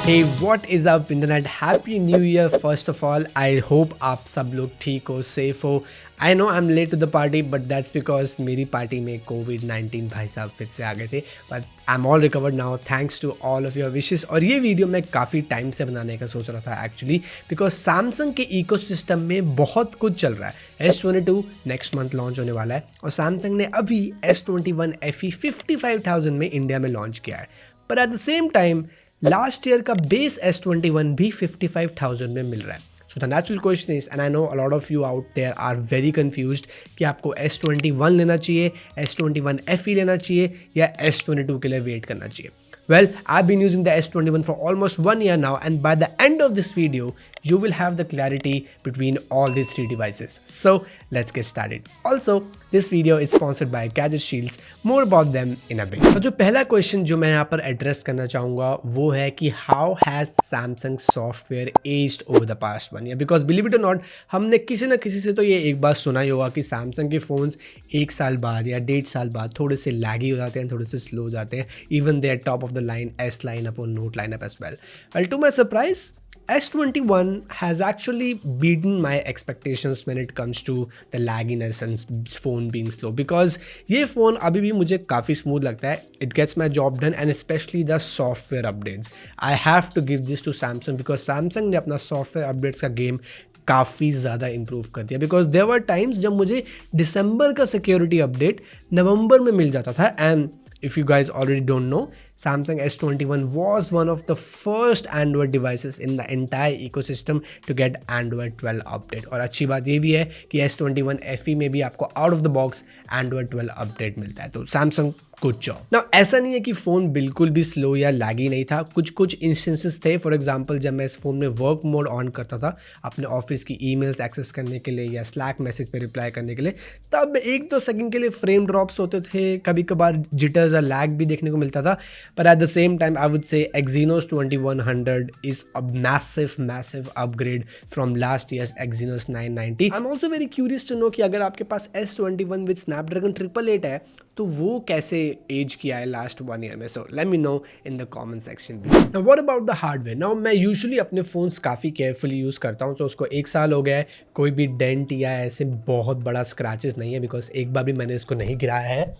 Hey, what is up internet? Happy New Year first of all. I hope आप सब लोग ठीक हो, सेफ हो. I know I'm late to the party, but that's because मेरी party में COVID-19 भाई साहब फिर से आ गए थे. But I'm all recovered now thanks to all of your wishes. और ये वीडियो मैं काफ़ी टाइम से बनाने का सोच रहा था एक्चुअली, बिकॉज सैमसंग के इकोसिस्टम में बहुत कुछ चल रहा है. S22 नेक्स्ट मंथ लॉन्च होने वाला है और सैमसंग ने अभी S21 FE 55,000 में इंडिया में लॉन्च किया है. पर at the same time last year का बेस S21 भी 55,000 में मिल रहा है. So the natural question is, and I know a lot of you out there are very confused कि आपको S21 लेना चाहिए, S21 FE लेना चाहिए या S22 के लिए वेट करना चाहिए. Well, I've been using the S21 for almost 1 year now, and by the end of this video, you will have the clarity between all these three devices. So let's get started. Also, this video is sponsored by Gadget Shields. More about them in a bit. तो जो पहला question जो मैं यहाँ पर address करना चाहूँगा वो है कि how has Samsung software aged over the past 1 year? Because believe it or not, हमने किसी न किसी से तो ये एक बात सुना ही होगा कि Samsung के फ़ोन्स 1 साल बाद या 1.5 साल बाद थोड़े से लैगी हो जाते हैं, थोड़े से स्लो हो जाते हैं. Even they are top of the line S lineup or Note lineup as well. Well, to my surprise, S21 has actually beaten my expectations when it comes to the lagginess and phone being slow, because ये phone अभी भी मुझे काफ़ी smooth लगता है. It gets my job done and especially the software updates. I have to give this to Samsung because Samsung ने अपना software updates का गेम काफ़ी ज़्यादा इम्प्रूव कर दिया. बिकॉज देयर वर टाइम्स जब मुझे दिसंबर का सिक्योरिटी अपडेट नवंबर में मिल जाता था. And if you guys already don't know, Samsung S21 was one of the first Android devices in the entire ecosystem to get Android 12 update. और अच्छी बात ये भी है कि S21 FE में भी आपको out of the box Android 12 update मिलता है. तो Samsung गुड जॉब. नाउ ऐसा नहीं है कि फ़ोन बिल्कुल भी स्लो या लैगी नहीं था. कुछ इंस्टेंसेस थे. फॉर एग्जांपल जब मैं इस फ़ोन में वर्क मोड ऑन करता था अपने ऑफिस की ईमेल्स एक्सेस करने के लिए या स्लैक मैसेज पे रिप्लाई करने के लिए, तब 1-2 सेकंड के लिए फ्रेम ड्रॉप्स होते थे. कभी कभार जिटर्स या लैग भी देखने को मिलता था. पर at the same time I would say Exynos 2100 is a massive upgrade from last year's Exynos 990. I am also very curious to know कि अगर आपके पास S21 विद स्नैपड्रैगन 888 है तो वो कैसे एज किया है लास्ट 1 ईयर में. So let me know in the comment section. Now what about the hardware? Now मैं यूजुअली अपने फ़ोन्स काफ़ी केयरफुली यूज़ करता हूँ. तो उसको 1 साल हो गया है, कोई भी डेंट या ऐसे बहुत बड़ा स्क्रैचेस नहीं है, बिकॉज एक बार भी मैंने इसको नहीं गिराया है.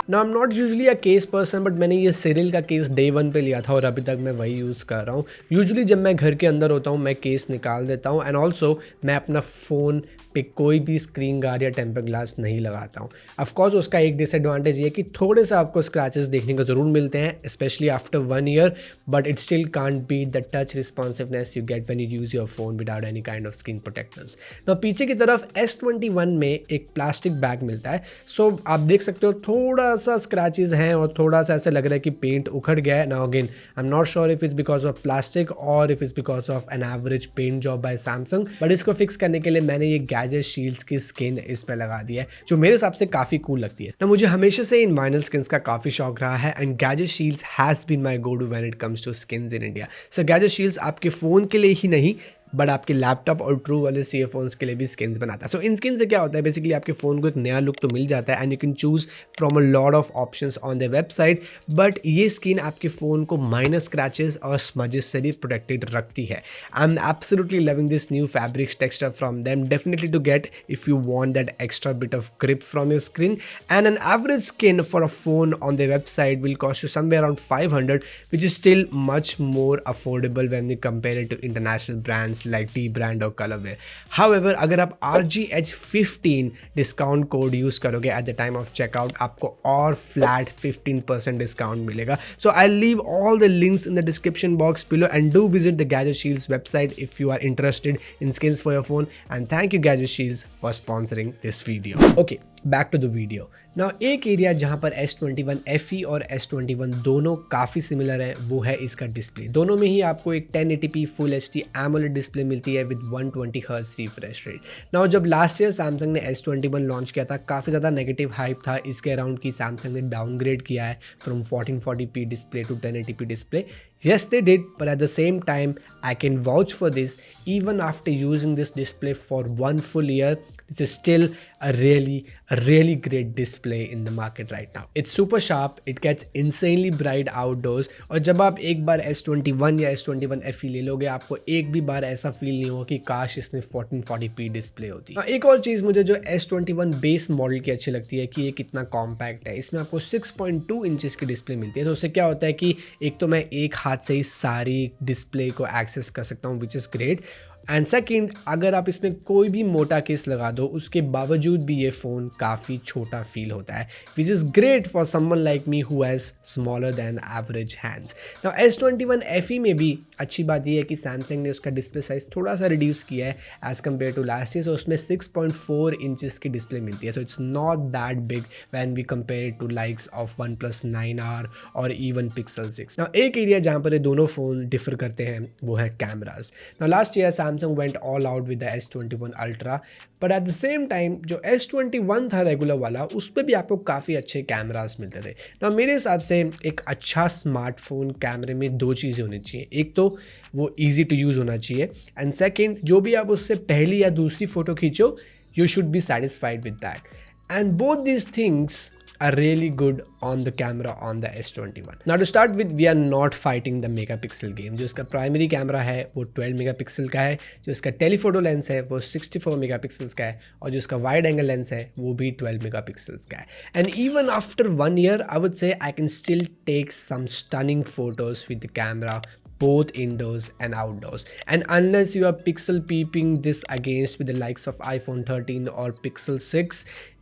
Now I'm not usually a case person, but मैंने ये सिरिल का केस डे 1 पे लिया था और अभी तक मैं वही यूज़ कर रहा हूँ. यूजुअली जब मैं घर के अंदर होता हूँ मैं केस निकाल देता हूँ. एंड ऑल्सो मैं अपना फ़ोन पे कोई भी स्क्रीन गार्ड या टेम्पर ग्लास नहीं लगाता हूँ. ऑफकोर्स उसका एक डिसएडवांटेज ये है कि थोड़े से आपको स्क्रैचेस देखने को ज़रूर मिलते हैं, specially after 1 year, but it still can't beat the touch responsiveness you get when you use your phone without any kind of screen protectors. तो पीछे की तरफ S21 में एक प्लास्टिक बैग मिलता है. सो आप देख सकते हो थोड़ा सा स्क्रैचेस हैं और थोड़ा सा ऐसा लग रहा है कि पेंट उखड़ गया है. Now again I am not sure if it's because of plastic और if it's because of an average paint job by Samsung, but इसको फिक्स करने के लिए मैंने ये गैजेट शील्ड्स की स्किन इस पे लगा दी है, जो मेरे हिसाब से काफ़ी कूल लगती है. ना मुझे हमेशा से इन वाइनल स्किन्स का काफ़ी शौक रहा है and gadget shields has been my go to when it comes to skins in India. So gadget shields आपके फ़ोन के लिए ही नहीं बट आपके लैपटॉप और ट्रू वाले सी फोन्स के लिए भी स्किन्स बनाता है. सो इन स्किन से क्या होता है, बेसिकली आपके फ़ोन को एक नया लुक तो मिल जाता है and you can choose from a lot of options on the website. But ये स्किन आपके फ़ोन को माइनर स्क्रैचेस और स्मजेस से भी प्रोटेक्टेड रखती है. I am absolutely loving this new fabrics texture from them. Definitely to get if you want that extra bit of grip from your screen. And an average skin for a phone on their website will cost you somewhere around 500, which is still much more affordable when we compare it to international brands like T brand और Colorware. However, अगर आप RGH15 discount code use करोगे at the time of checkout, आपको और flat 15% discount मिलेगा. So I leave all the links in the description box below and do visit the gadget shields website if you are interested in skins for your phone. And thank you gadget shields for sponsoring this video. Okay, back to the video. Now एक area जहाँ पर S21 FE और S21 दोनों काफ़ी similar है वो है इसका डिस्प्ले. दोनों में ही आपको एक 1080p full HD AMOLED display मिलती है with 120 Hz refresh rate. Now जब लास्ट ईयर सैमसंग ने S21 लॉन्च किया था काफ़ी ज़्यादा नेगेटिव हाइप था इसके अराउंड की सैमसंग ने डाउनग्रेड किया है from 1440p display to 1080p display. Yes, they did, but at the same time, I can vouch for this. Even after using this display for 1 full year, this is still a really great display in the market right now. It's super sharp, it gets insanely bright outdoors, और जब आप एक बार S21 या S21 FE ले लोगे, आपको एक भी बार ऐसा फील नहीं होगा कि काश इसमें 1440p डिस्प्ले होती। एक और चीज़ मुझे जो S21 बेस मॉडल की अच्छी लगती है कि ये कितना कॉम्पैक्ट है। इसमें आपको 6.2 इंचेस की डिस्प्ले मिलती है, तो उससे क्या होता है कि एक तो मैं एक हाथ से ही सारी डिस्प्ले को एक्सेस कर सकता हूँ, which is great. And second, अगर आप इसमें कोई भी मोटा केस लगा दो, उसके बावजूद भी ये फ़ोन काफ़ी छोटा फील होता है, which is great for someone like me who has smaller than average hands. Now S21 FE में भी अच्छी बात यह है कि सैमसंग ने उसका डिस्प्ले साइज़ थोड़ा सा रिड्यूस किया है as compare to last year, so उसमें 6.4 इंचेस की डिस्प्ले मिलती है, so it's not that big when we compare it to likes of OnePlus 9R और इवन Pixel 6। नाउ एक एरिया जहाँ पर ये दोनों फ़ोन डिफर करते हैं वो है cameras. Now last year Samsung went all out with the S21 Ultra, but at the same time जो S21 था रेगुलर वाला, उस पर भी आपको काफ़ी अच्छे कैमरास मिलते थे। ना मेरे हिसाब से एक अच्छा स्मार्टफोन कैमरे में दो चीज़ें होनी चाहिए, एक तो वो इजी टू यूज़ होना चाहिए, एंड सेकंड जो भी आप उससे पहली या दूसरी फ़ोटो खींचो, you should be satisfied with that, and both these things are really good on the camera on the S21. Now to start with, we are not fighting the megapixel game. जो इसका primary camera है वो 12 megapixel का है, जो इसका telephoto lens है वो 64 मेगापिक्सल्स का है, और जो इसका वाइड एंगल लेंस है वो भी 12 मेगापिक्सल्स का है। And even after 1 year I would say I can still take some stunning photos with the camera both indoors and outdoors, and unless you are pixel peeping this against with the likes of iPhone 13 or Pixel 6,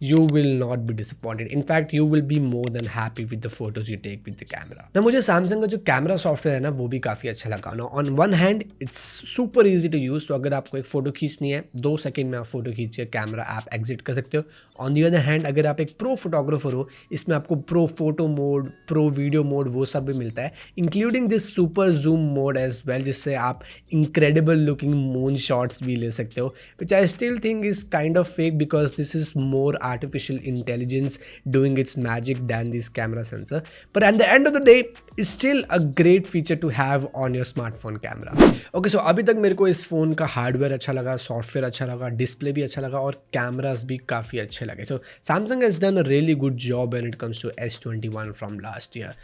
you will not be disappointed. In fact, you will be more than happy with the photos you take with the camera. ना मुझे Samsung का जो camera software है ना वो भी काफ़ी अच्छा लगा ना। On one hand it's super easy to use, तो अगर आपको एक फ़ोटो खींचनी है 2 सेकेंड में आप फोटो खींचिए, कैमरा ऐप एग्जिट कर सकते हो। ऑन दी अदर हैंड अगर आप एक प्रो फोटोग्राफर हो, इसमें आपको pro photo mode, pro video mode वो सब भी मिलता है, including this super zoom mode as well, जिससे आप इनक्रेडिबल लुकिंग मून शॉट्स भी ले सकते हो, which I still think is kind of fake because this is more artificial intelligence doing its magic than this camera sensor, but at the end of the day is still a great feature to have on your smartphone camera. Okay, so अभी तक मेरे को इस phone का hardware अच्छा लगा, software अच्छा लगा, डिस्प्ले भी अच्छा लगा, और कैमरास भी काफ़ी अच्छे लगे। So Samsung has done a really good job when it comes to S21 from last year,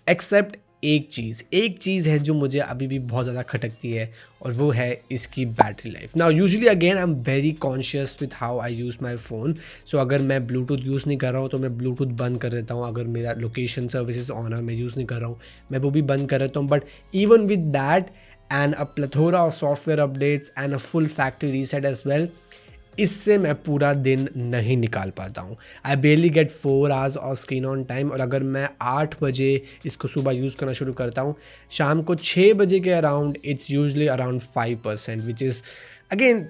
except एक चीज़ है जो मुझे अभी भी बहुत ज़्यादा खटकती है, और वो है इसकी battery life. Now usually again I am very conscious with how I use my phone, so अगर मैं ब्लूटूथ यूज़ नहीं कर रहा हूँ तो मैं ब्लूटूथ बंद कर देता हूँ, अगर मेरा लोकेशन सर्विसेज ऑन है मैं यूज़ नहीं कर रहा हूँ मैं वो भी बंद कर देता हूँ, but even with that and a plethora of software updates and a full factory reset as well, इससे मैं पूरा दिन नहीं निकाल पाता हूँ। I barely get 4 hours of screen on time, और अगर मैं 8 बजे इसको सुबह यूज़ करना शुरू करता हूँ, शाम को 6 बजे के around it's usually around 5%, which is again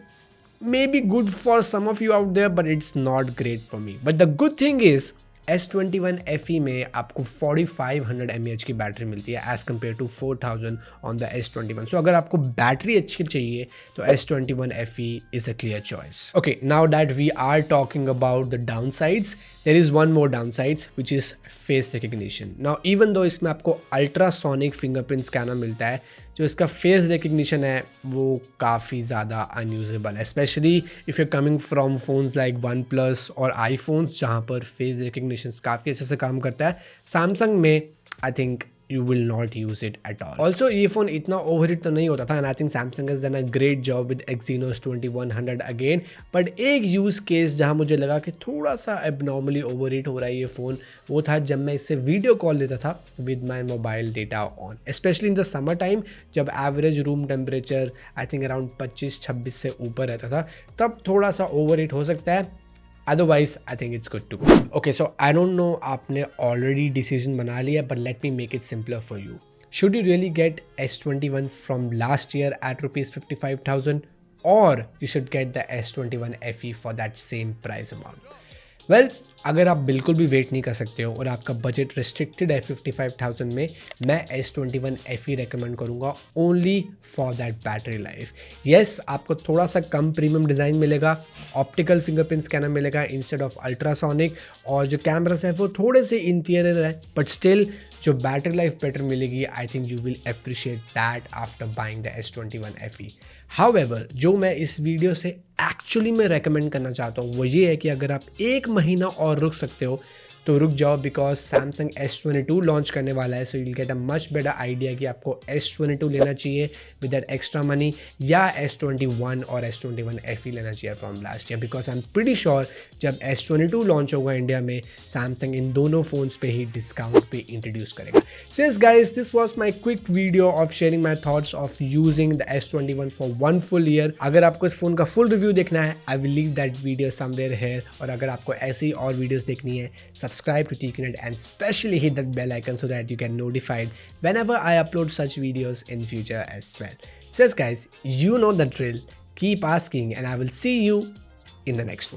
maybe good for some of you out there, but it's not great for me. But the good thing is S21 FE में आपको 4500 mAh की बैटरी मिलती है as compare to 4000 on the S21। So अगर आपको battery अच्छी चाहिए तो S21 FE is a clear choice. Okay, now that we are talking about the downsides, there is one more downsides which is face recognition. Now even though इसमें आपको ultrasonic fingerprint scanner मिलता है, जो इसका face recognition है वो काफ़ी ज़्यादा अनयूजेबल है, specially if you coming from phones like OnePlus और आईफोन्स जहाँ पर फेस रिकग्निशन काफ़ी अच्छे से काम करता है। सैमसंग में I think you will not use it at all. Also ये फ़ोन इतना ओवरहीट तो नहीं होता था, and I think Samsung has done a great job with Exynos 2100 again, but एक यूज़ केस जहाँ मुझे लगा कि थोड़ा सा एबनॉर्मली ओवरहीट हो रहा है ये फ़ोन, वो था जब मैं इससे वीडियो कॉल लेता था with my mobile data on, specially in the summer time जब average room temperature I think around 25-26 से ऊपर रहता था, तब थोड़ा सा ओवरहीट हो सकता है। Otherwise, I think it's good to go. Okay, so I don't know आपने already decision बना लिया, but let me make it simpler for you. Should you really get S21 from last year at rupees 55,000, or you should get the S21 FE for that same price amount? Well, अगर आप बिल्कुल भी wait नहीं कर सकते हो और आपका बजट रिस्ट्रिक्टेड है 55,000 में, मैं S21 FE रेकमेंड करूँगा only for that battery life. Yes, आपको थोड़ा सा कम प्रीमियम डिज़ाइन मिलेगा, ऑप्टिकल फिंगरप्रिंट स्कैनर मिलेगा इंस्टेड ऑफ अल्ट्रासोनिक, और जो कैमरास है वो थोड़े से इंफीरियर है, बट स्टिल जो बैटरी लाइफ बेटर मिलेगी, I think you will appreciate that after buying the S21 FE। However, जो मैं इस वीडियो से एक्चुअली मैं रेकमेंड करना चाहता हूँ वो ये है कि अगर आप 1 महीना और रुक सकते हो तो रुक जाओ, बिकॉज सैमसंग S22 लॉन्च करने वाला है। So you will get a much better idea कि आपको S22 लेना चाहिए विद दैट एक्स्ट्रा मनी, या S21 और S21 FE लेना चाहिए from last year, because I am pretty sure जब S22 लॉन्च होगा इंडिया में, सैमसंग इन दोनों फोन्स पे ही डिस्काउंट पे इंट्रोड्यूस करेगा। So yes guys, this was my quick video of sharing my thoughts of using the S21 for 1 full year. अगर आपको इस फोन का फुल रिव्यू देखना है, I will leave that video somewhere here, और अगर आपको ऐसी और वीडियोस देखनी है, subscribe to TQNet and especially hit that bell icon so that you get notified whenever I upload such videos in future as well. So yes guys, you know the drill. Keep asking and I will see you in the next one.